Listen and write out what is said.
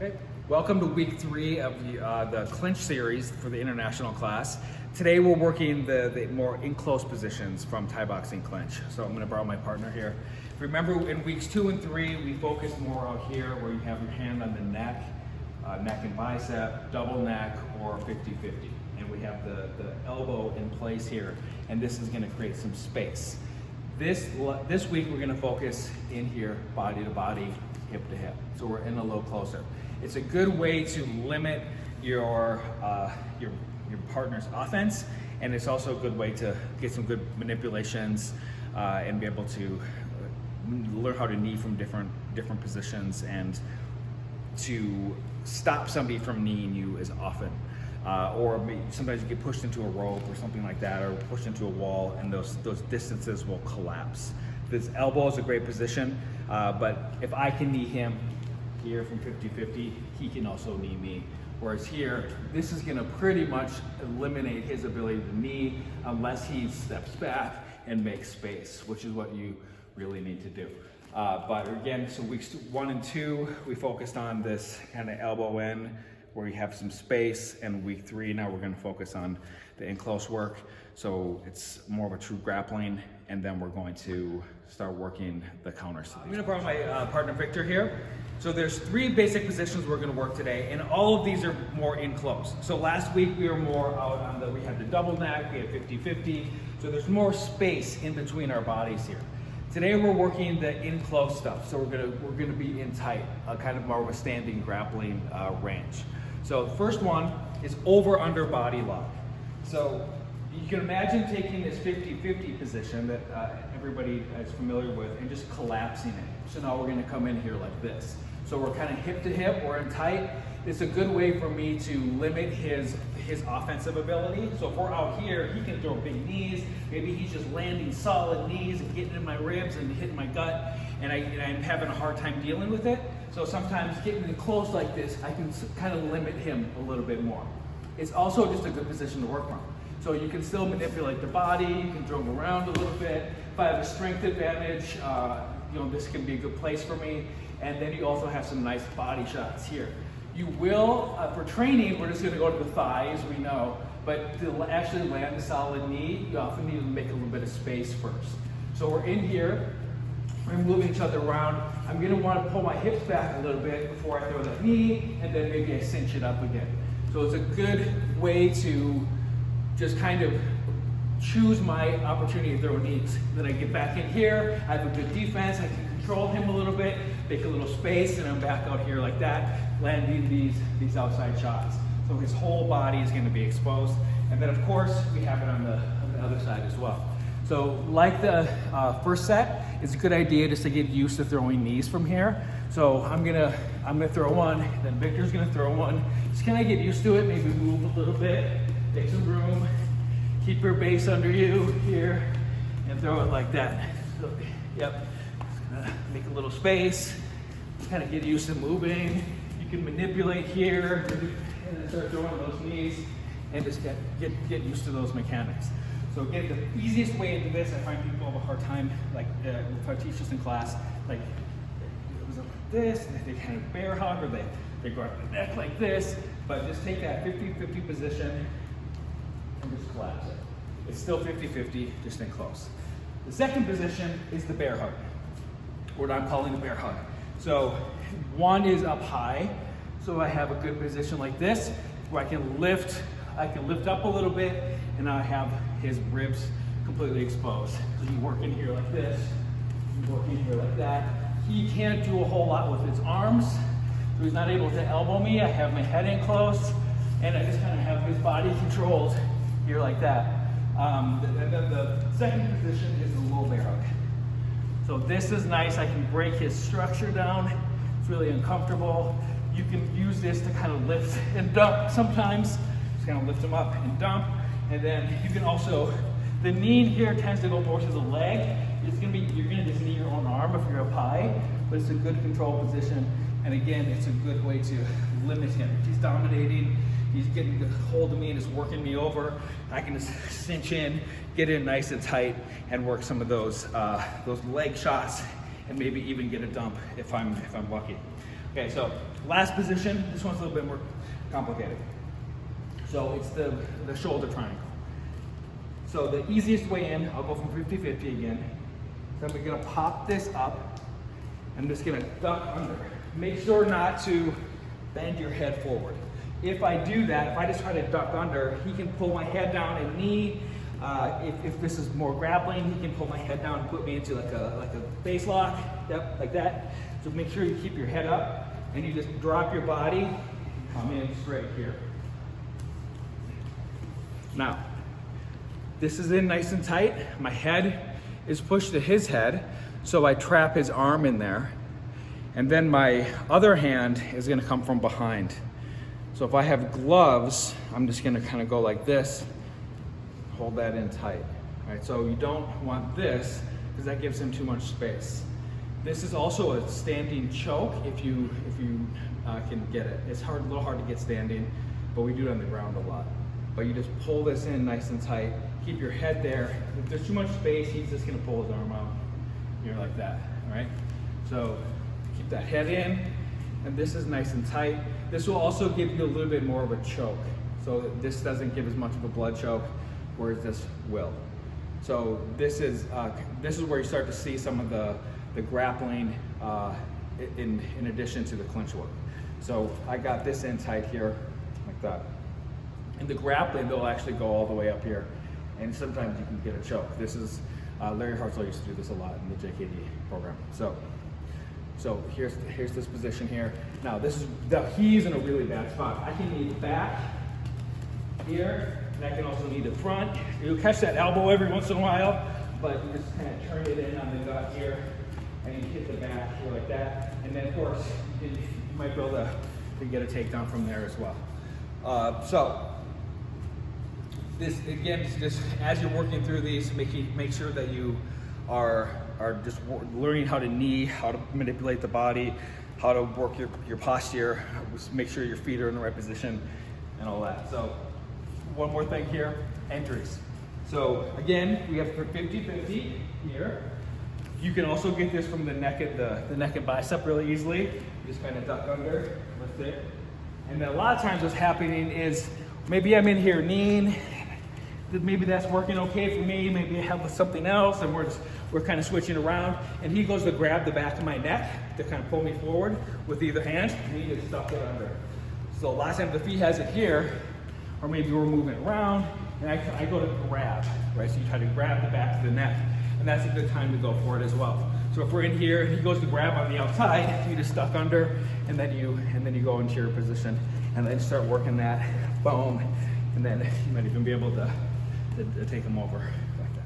Okay. Welcome to week 3 of the Clinch series for the international class. Today we're working the more in-close positions from Thai boxing clinch. So I'm going to borrow my partner here. Remember, in weeks 2 and 3 we focused more out here where you have your hand on the neck, neck and bicep, double neck, or 50-50. And we have the elbow in place here, and this is going to create some space. This week we're going to focus in here, body to body, hip to hip. So we're in a little closer. It's a good way to limit your partner's offense, and it's also a good way to get some good manipulations and be able to learn how to knee from different positions and to stop somebody from kneeing you as often. Or sometimes you get pushed into a rope or something like that, or pushed into a wall, and those distances will collapse. This elbow is a great position, but if I can knee him here from 50-50, he can also knee me. Whereas here, this is gonna pretty much eliminate his ability to knee unless he steps back and makes space, which is what you really need to do. But again, so weeks 1 and 2, we focused on this kind of elbow in, where you have some space, and week 3, now we're gonna focus on the in-close work. So it's more of a true grappling, and then we're going to start working the counters. I'm gonna borrow my partner Victor here. So there's 3 basic positions we're gonna work today, and all of these are more in-close. So last week we were more out on we had the double neck, we had 50-50, so there's more space in between our bodies here. Today we're working the in-close stuff, so we're gonna be in tight, kind of more of a standing grappling range. So the first one is over-under body lock. So you can imagine taking this 50-50 position that everybody is familiar with and just collapsing it. So now we're gonna come in here like this. So we're kind of hip to hip, we're in tight. It's a good way for me to limit his offensive ability. So if we're out here, he can throw big knees. Maybe he's just landing solid knees and getting in my ribs and hitting my gut, and I'm having a hard time dealing with it. So sometimes getting in close like this, I can kind of limit him a little bit more. It's also just a good position to work from. So you can still manipulate the body, you can throw him around a little bit. If I have a strength advantage, this can be a good place for me. And then you also have some nice body shots here. You will, for training, we're just gonna go to the thighs, we know, but to actually land a solid knee, you often need to make a little bit of space first. So we're in here, we're moving each other around. I'm gonna wanna pull my hips back a little bit before I throw that knee, and then maybe I cinch it up again. So it's a good way to just kind of choose my opportunity to throw knees. Then I get back in here, I have a good defense, I can control him a little bit, make a little space, and I'm back out here like that, landing these outside shots. So his whole body is gonna be exposed. And then of course, we have it on the other side as well. So like the first set, it's a good idea just to get used to throwing knees from here. So I'm gonna throw one, then Victor's gonna throw one. Just kind of get used to it, maybe move a little bit, take some room, keep your base under you here, and throw it like that. So, yep, just gonna make a little space, kind of get used to moving. You can manipulate here, and then start throwing those knees, and just get used to those mechanics. So again, the easiest way into this, I find people have a hard time, like if I teach this in class, like it was like this, and they kind of bear hug, or they grab the neck like this, but just take that 50-50 position and just collapse it. It's still 50-50, just in close. The second position is the bear hug, what I'm calling the bear hug. So one is up high, so I have a good position like this, where I can lift up a little bit, and I have his ribs completely exposed. So you work in here like this, you work in here like that. He can't do a whole lot with his arms, so he's not able to elbow me. I have my head in close, and I just kind of have his body controlled here like that. The second position is the low bear hug. So this is nice. I can break his structure down. It's really uncomfortable. You can use this to kind of lift and dump sometimes. Just kind of lift him up and dump. And then you can also, the knee here tends to go more to the leg. You're gonna just knee your own arm if you're up high, but it's a good control position. And again, it's a good way to limit him. If he's dominating, he's getting a hold of me and is working me over, I can just cinch in, get in nice and tight, and work some of those leg shots, and maybe even get a dump if I'm lucky. Okay, so last position, this one's a little bit more complicated. So it's the shoulder triangle. So the easiest way in, I'll go from 50-50 again. So I'm gonna pop this up. I'm just gonna duck under. Make sure not to bend your head forward. If I do that, if I just try to duck under, he can pull my head down and knee. If this is more grappling, he can pull my head down and put me into like a face lock, yep, like that. So make sure you keep your head up and you just drop your body and come in straight here. Now, this is in nice and tight. My head is pushed to his head, so I trap his arm in there. And then my other hand is gonna come from behind. So if I have gloves, I'm just gonna kind of go like this, hold that in tight. All right, so you don't want this because that gives him too much space. This is also a standing choke if you can get it. It's a little hard to get standing, but we do it on the ground a lot. But you just pull this in nice and tight, keep your head there. If there's too much space, he's just gonna pull his arm out. You're like that, all right? So keep that head in, and this is nice and tight. This will also give you a little bit more of a choke. So this doesn't give as much of a blood choke, whereas this will. So this is where you start to see some of the grappling in addition to the clinch work. So I got this in tight here, like that. And the grappling, they'll actually go all the way up here, and sometimes you can get a choke. This is, Larry Hartzell used to do this a lot in the JKD program. So here's this position here. Now he's in a really bad spot. I can knee the back here, and I can also knee the front. You'll catch that elbow every once in a while, but you just kind of turn it in on the gut here, and you hit the back here like that. And then of course, you might be able to get a takedown from there as well. So this again, just as you're working through these, make sure that you are just learning how to knee, how to manipulate the body, how to work your posture, make sure your feet are in the right position, and all that. So one more thing here, entries. So again, we have 50-50 here. You can also get this from the neck and bicep really easily. You just kind of duck under, lift it. And then a lot of times what's happening is maybe I'm in here kneeing, maybe that's working okay for me, maybe I have something else, and we're kind of switching around, and he goes to grab the back of my neck to kind of pull me forward with either hand, and he just stuck it under. So a lot of times if he has it here, or maybe we're moving around, and I go to grab, right? So you try to grab the back of the neck, and that's a good time to go for it as well. So if we're in here, and he goes to grab on the outside, you just stuck under, and then you go into your position, and then start working that, boom, and then you might even be able to take him over like that.